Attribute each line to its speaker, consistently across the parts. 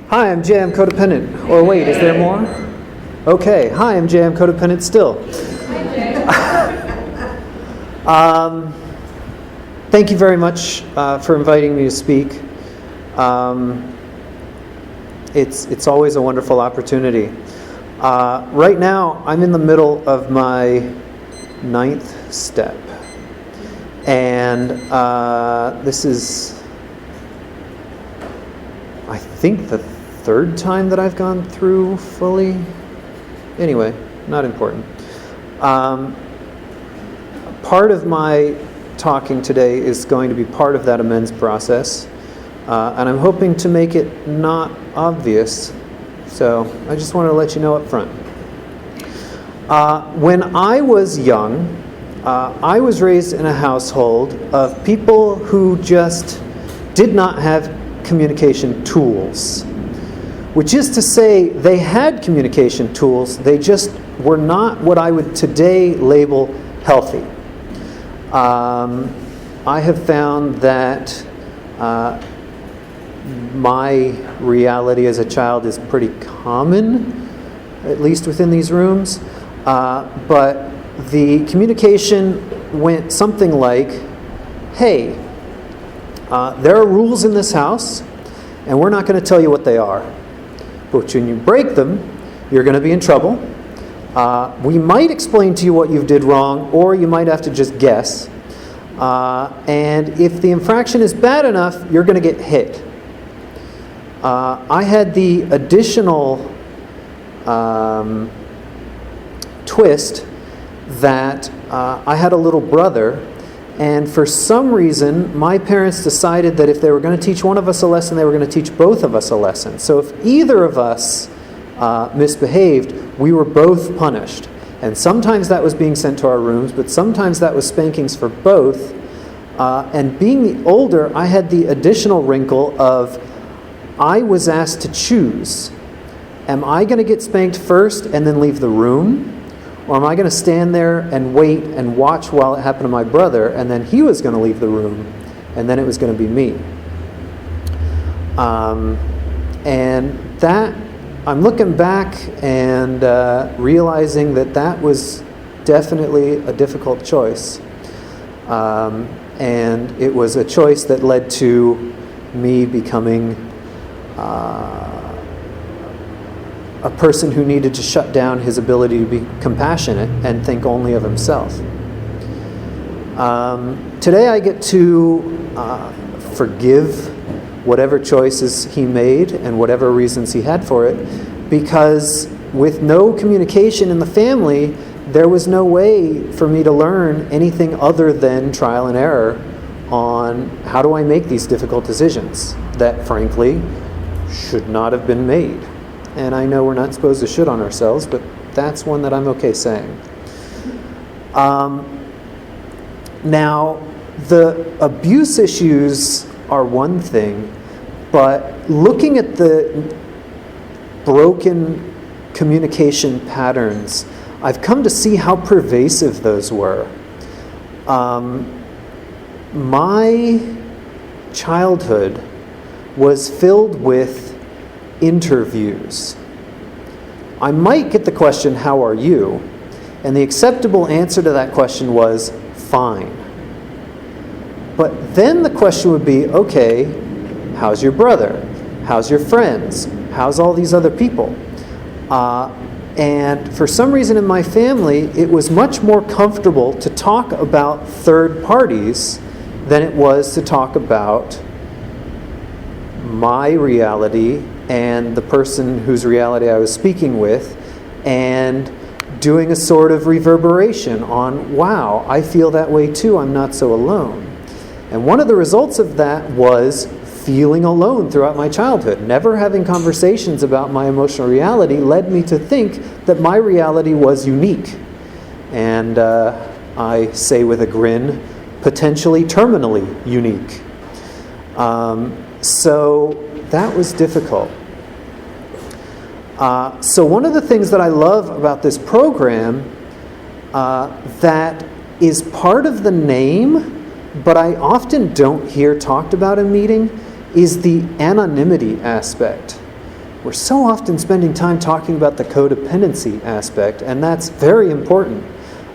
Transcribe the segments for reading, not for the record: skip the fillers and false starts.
Speaker 1: Hi, I'm Jay, I'm codependent. Or wait, is there more? Okay, hi, I'm Jay, I'm codependent still. Thank you very much for inviting me to speak. It's always a wonderful opportunity. Right now, I'm in the middle of my 9th step. And this is, I think, the 3rd time that I've gone through fully. Anyway, not important. Part of my talking today is going to be part of that amends process. And I'm hoping to make it not obvious. So I just want to let you know up front. When I was young, I was raised in a household of people who just did not have communication tools. Which is to say, they had communication tools, they just were not what I would today label healthy. I have found that my reality as a child is pretty common, at least within these rooms, but the communication went something like, hey, there are rules in this house, and we're not going to tell you what they are. But when you break them, you're going to be in trouble. We might explain to you what you did wrong, or you might have to just guess. And if the infraction is bad enough, you're going to get hit. I had the additional twist that I had a little brother, and for some reason, my parents decided that if they were going to teach one of us a lesson, they were going to teach both of us a lesson. So if either of us misbehaved, we were both punished. And sometimes that was being sent to our rooms, but sometimes that was spankings for both. And being the older, I had the additional wrinkle of I was asked to choose. Am I going to get spanked first and then leave the room? Or am I going to stand there and wait and watch while it happened to my brother, and then he was going to leave the room, and then it was going to be me? And that, I'm looking back and realizing that that was definitely a difficult choice. And it was a choice that led to me becoming a person who needed to shut down his ability to be compassionate and think only of himself. Today I get to forgive whatever choices he made and whatever reasons he had for it, because with no communication in the family, there was no way for me to learn anything other than trial and error on how do I make these difficult decisions that, frankly, should not have been made. And I know we're not supposed to shit on ourselves, but that's one that I'm okay saying. Now, the abuse issues are one thing, but looking at the broken communication patterns, I've come to see how pervasive those were. My childhood was filled with interviews. I might get the question, how are you? And the acceptable answer to that question was, fine. But then the question would be, okay, how's your brother? How's your friends? How's all these other people? And for some reason in my family, it was much more comfortable to talk about third parties than it was to talk about my reality and the person whose reality I was speaking with, and doing a sort of reverberation on, wow, I feel that way too, I'm not so alone. And one of the results of that was feeling alone throughout my childhood. Never having conversations about my emotional reality led me to think that my reality was unique. And I say with a grin, potentially terminally unique. So that was difficult. So one of the things that I love about this program that is part of the name, but I often don't hear talked about in meeting, is the anonymity aspect. we're so often spending time talking about the codependency aspect, and that's very important.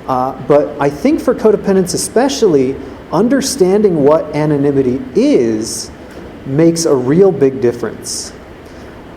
Speaker 1: But I think for codependence especially, understanding what anonymity is makes a real big difference.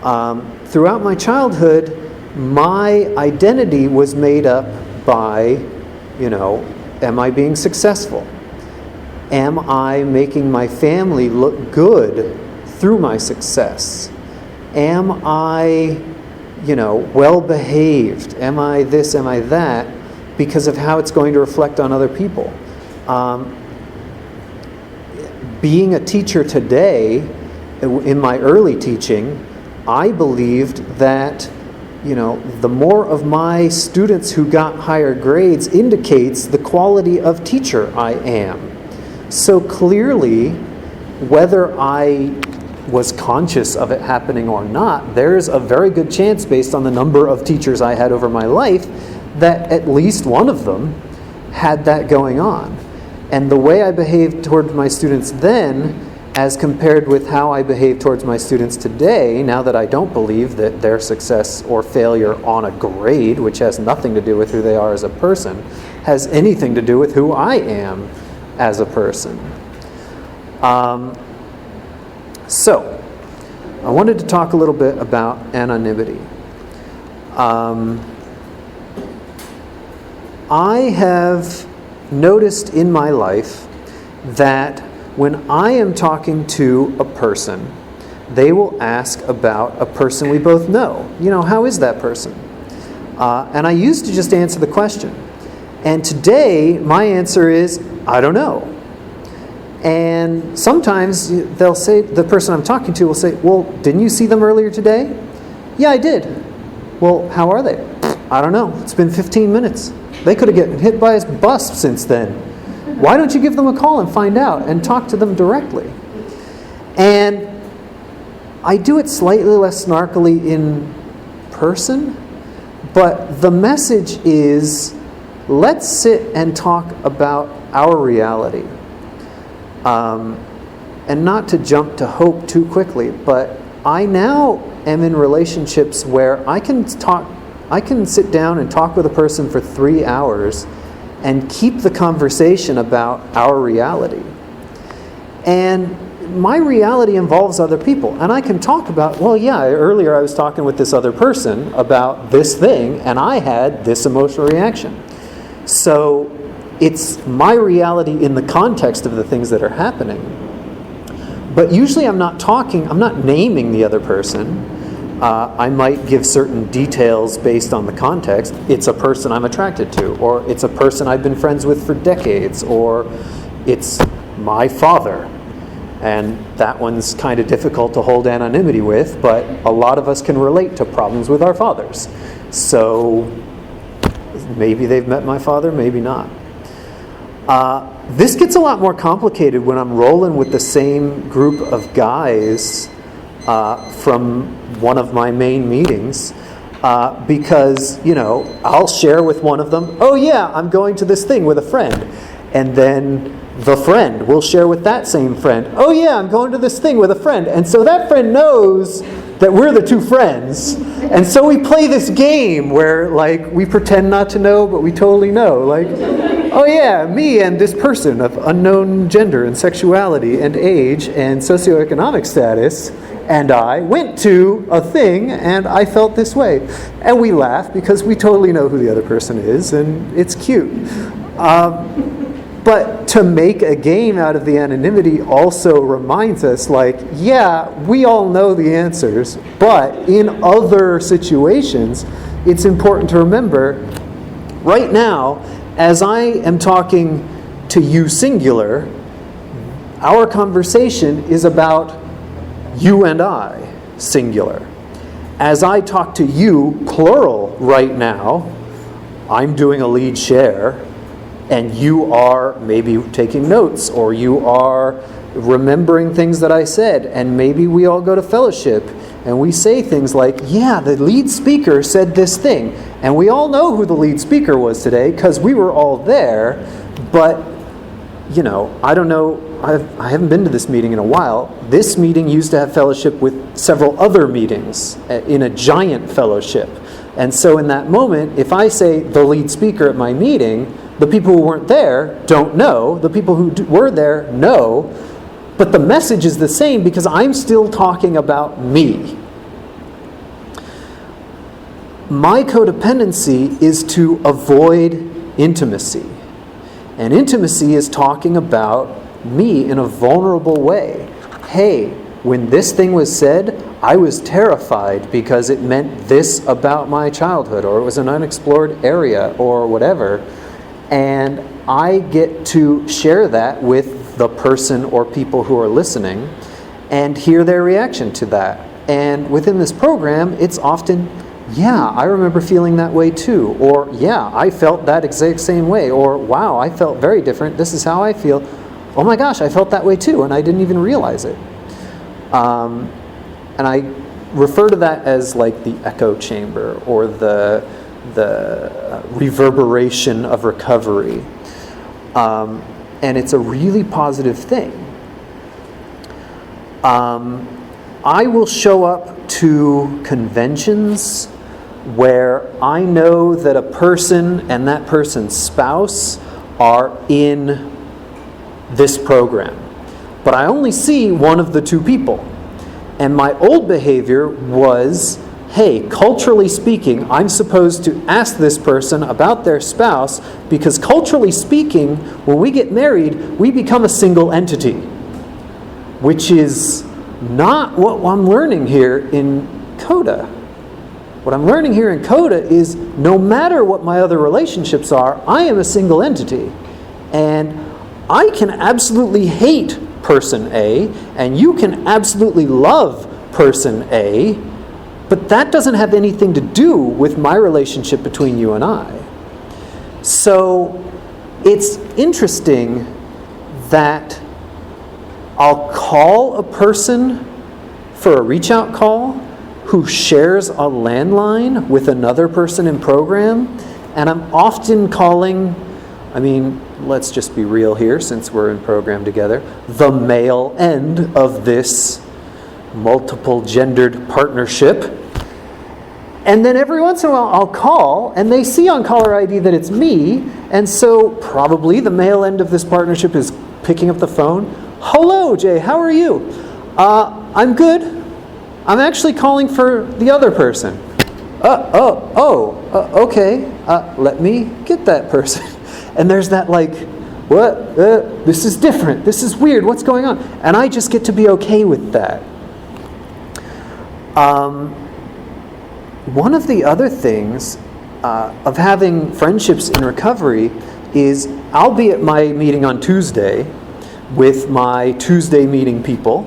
Speaker 1: Throughout my childhood, my identity was made up by, am I being successful? Am I making my family look good through my success? Am I, well behaved? Am I this? Am I that? Because of how it's going to reflect on other people. Being a teacher today, in my early teaching, I believed that, the more of my students who got higher grades indicates the quality of teacher I am. So clearly, whether I was conscious of it happening or not, there's a very good chance, based on the number of teachers I had over my life, that at least one of them had that going on. And the way I behaved toward my students then, as compared with how I behave towards my students today, now that I don't believe that their success or failure on a grade, which has nothing to do with who they are as a person, has anything to do with who I am as a person. So, I wanted to talk a little bit about anonymity. I have noticed in my life that when I am talking to a person, they will ask about a person we both know. How is that person? And I used to just answer the question. And today, my answer is, I don't know. And sometimes they'll say, the person I'm talking to will say, well, didn't you see them earlier today? Yeah, I did. Well, how are they? I don't know. It's been 15 minutes. They could have gotten hit by a bus since then. Why don't you give them a call and find out and talk to them directly? And I do it slightly less snarkily in person, but the message is, let's sit and talk about our reality. And not to jump to hope too quickly, but I now am in relationships where I can sit down and talk with a person for 3 hours and keep the conversation about our reality. And my reality involves other people. And I can talk about, earlier I was talking with this other person about this thing, and I had this emotional reaction. So it's my reality in the context of the things that are happening. But usually I'm not naming the other person. I might give certain details based on the context. It's a person I'm attracted to, or it's a person I've been friends with for decades, or it's my father. And that one's kind of difficult to hold anonymity with, but a lot of us can relate to problems with our fathers. So maybe they've met my father, maybe not. This gets a lot more complicated when I'm rolling with the same group of guys from one of my main meetings, because, I'll share with one of them, oh yeah, I'm going to this thing with a friend. And then the friend will share with that same friend, oh yeah, I'm going to this thing with a friend. And so that friend knows that we're the two friends. And so we play this game where, we pretend not to know, but we totally know. Oh yeah, me and this person of unknown gender and sexuality and age and socioeconomic status and I went to a thing and I felt this way. And we laugh because we totally know who the other person is and it's cute. But to make a game out of the anonymity also reminds us, we all know the answers, but in other situations, it's important to remember, right now, as I am talking to you singular, our conversation is about you and I, singular. As I talk to you, plural, right now, I'm doing a lead share, and you are maybe taking notes, or you are remembering things that I said, and maybe we all go to fellowship, and we say things like, yeah, the lead speaker said this thing, and we all know who the lead speaker was today, because we were all there, but, I don't know I haven't been to this meeting in a while. This meeting used to have fellowship with several other meetings in a giant fellowship. And so in that moment, if I say the lead speaker at my meeting, the people who weren't there don't know. The people who were there know. But the message is the same because I'm still talking about me. My codependency is to avoid intimacy. And intimacy is talking about me in a vulnerable way. Hey, when this thing was said, I was terrified because it meant this about my childhood, or it was an unexplored area, or whatever. And I get to share that with the person or people who are listening and hear their reaction to that. And within this program, it's often, yeah, I remember feeling that way too. Or, yeah, I felt that exact same way. Or, wow, I felt very different. This is how I feel. Oh my gosh, I felt that way too, and I didn't even realize it. And I refer to that as like the echo chamber or the reverberation of recovery. And it's a really positive thing. I will show up to conventions where I know that a person and that person's spouse are in this program. But I only see one of the two people. And my old behavior was, hey, culturally speaking, I'm supposed to ask this person about their spouse because culturally speaking, when we get married, we become a single entity, which is not what I'm learning here in Coda. What I'm learning here in Coda is no matter what my other relationships are, I am a single entity. And I can absolutely hate person A, and you can absolutely love person A, but that doesn't have anything to do with my relationship between you and I. So it's interesting that I'll call a person for a reach out call who shares a landline with another person in program, and I'm often calling, let's just be real here since we're in program together, the male end of this multiple gendered partnership. And then every once in a while I'll call and they see on caller ID that it's me, and so probably the male end of this partnership is picking up the phone. Hello, Jay, how are you? I'm good. I'm actually calling for the other person. Okay. Let me get that person. And there's that like, what? This is different. This is weird. What's going on? And I just get to be okay with that. One of the other things of having friendships in recovery is I'll be at my meeting on Tuesday with my Tuesday meeting people,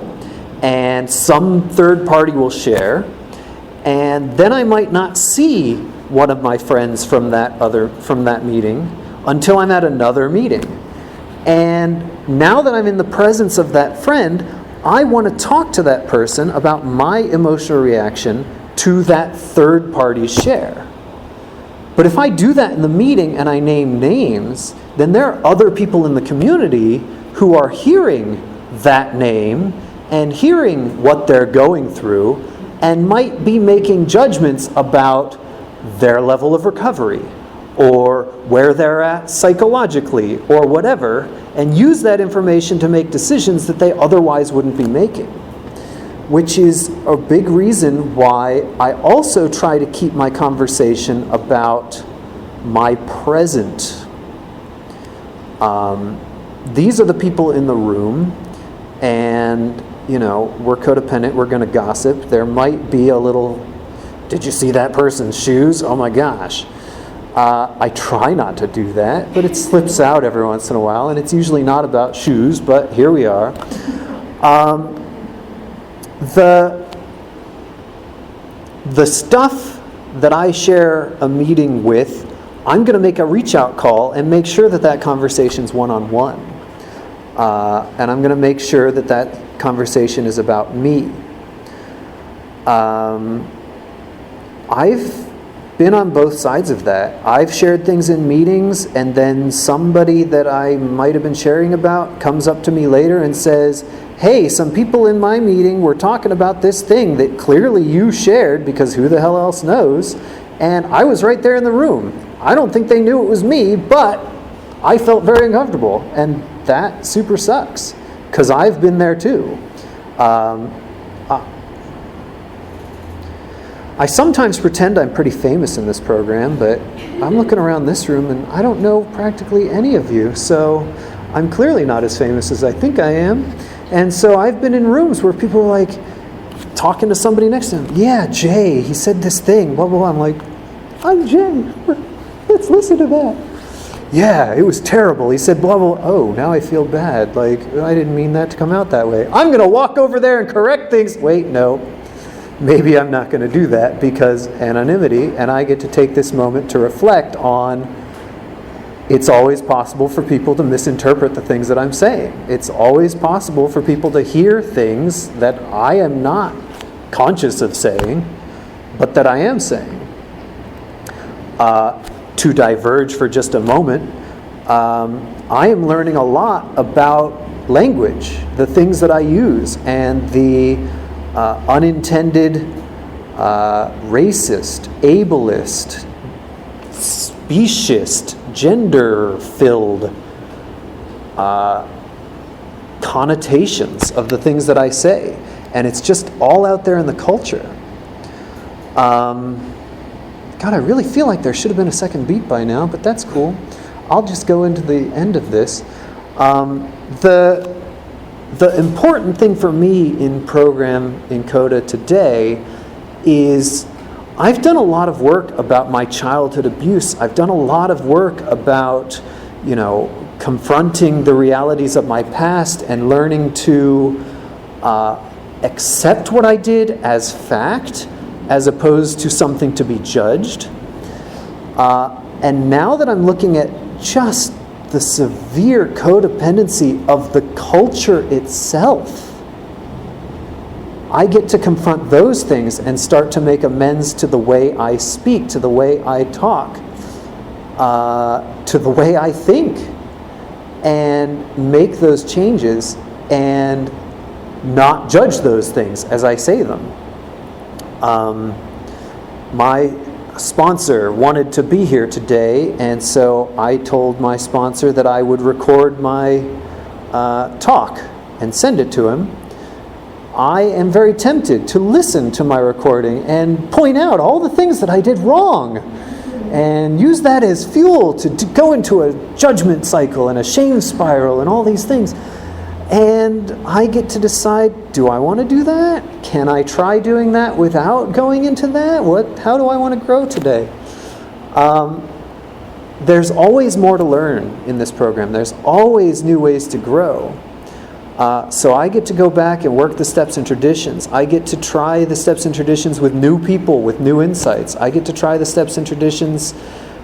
Speaker 1: and some third party will share, and then I might not see one of my friends from that meeting until I'm at another meeting. And now that I'm in the presence of that friend, I want to talk to that person about my emotional reaction to that third party's share. But if I do that in the meeting and I name names, then there are other people in the community who are hearing that name and hearing what they're going through and might be making judgments about their level of recovery or where they're at psychologically or whatever, and use that information to make decisions that they otherwise wouldn't be making. Which is a big reason why I also try to keep my conversation about my present. These are the people in the room, and we're codependent, we're going to gossip. There might be a little, did you see that person's shoes? Oh my gosh. I try not to do that, but it slips out every once in a while, and it's usually not about shoes, but here we are. The stuff that I share a meeting with, I'm going to make a reach out call and make sure that conversation's one-on-one. And I'm going to make sure that conversation is about me. I've been on both sides of that. I've shared things in meetings, and then somebody that I might have been sharing about comes up to me later and says, hey, some people in my meeting were talking about this thing that clearly you shared, because who the hell else knows? And I was right there in the room. I don't think they knew it was me, but I felt very uncomfortable. And that super sucks, because I've been there too. I sometimes pretend I'm pretty famous in this program, but I'm looking around this room and I don't know practically any of you, so I'm clearly not as famous as I think I am. And so I've been in rooms where people are like talking to somebody next to them. Yeah, Jay, he said this thing, blah, blah, blah. I'm like, I'm Jay. Let's listen to that. Yeah, it was terrible. He said blah, blah, blah. Oh, now I feel bad. Like, I didn't mean that to come out that way. I'm going to walk over there and correct things. Wait, no. Maybe I'm not going to do that, because anonymity, and I get to take this moment to reflect on, it's always possible for people to misinterpret the things that I'm saying. It's always possible for people to hear things that I am not conscious of saying, but that I am saying. To diverge for just a moment, I am learning a lot about language, the things that I use, and the unintended, racist, ableist, speciest, gender-filled connotations of the things that I say. And it's just all out there in the culture. God, I really feel like there should have been a second beat by now, but that's cool. I'll just go into the end of this. The important thing for me in program in Coda today is I've done a lot of work about my childhood abuse. I've done a lot of work about, confronting the realities of my past and learning to accept what I did as fact, as opposed to something to be judged. And now that I'm looking at just the severe codependency of the culture itself, I get to confront those things and start to make amends to the way I speak, to the way I talk, to the way I think, and make those changes and not judge those things as I say them. My sponsor wanted to be here today, and so I told my sponsor that I would record my talk and send it to him. I am very tempted to listen to my recording and point out all the things that I did wrong and use that as fuel to go into a judgment cycle and a shame spiral and all these things. And I get to decide, do I want to do that? Can I try doing that without going into that? How do I want to grow today? There's always more to learn in this program. There's always new ways to grow. So I get to go back and work the steps and traditions. I get to try the steps and traditions with new people, with new insights. I get to try the steps and traditions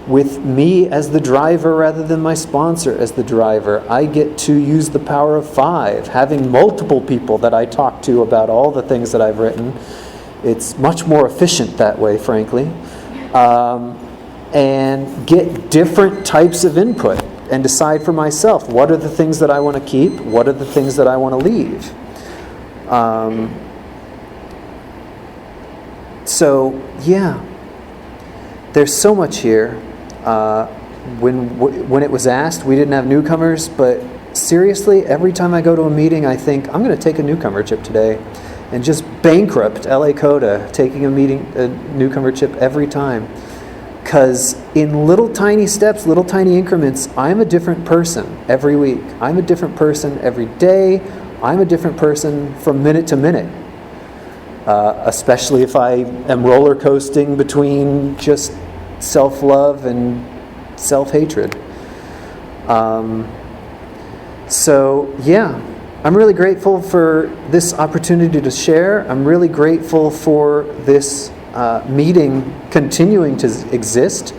Speaker 1: with me as the driver rather than my sponsor as the driver. I get to use the power of 5, having multiple people that I talk to about all the things that I've written. It's much more efficient that way, frankly. And get different types of input and decide for myself, what are the things that I want to keep? What are the things that I want to leave? So, yeah, there's so much here. When it was asked, we didn't have newcomers, but seriously, every time I go to a meeting, I think, I'm going to take a newcomer chip today and just bankrupt LA Coda, taking a newcomer chip every time. Because in little tiny steps, little tiny increments, I'm a different person every week. I'm a different person every day. I'm a different person from minute to minute. Especially if I am roller coasting between just self-love and self-hatred. So, yeah, I'm really grateful for this opportunity to share. I'm really grateful for this meeting continuing to exist,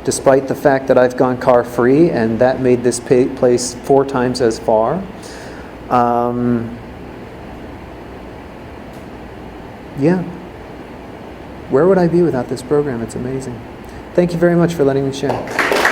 Speaker 1: despite the fact that I've gone car-free, and that made this place 4 times as far. Yeah. Where would I be without this program? It's amazing. Thank you very much for letting me share.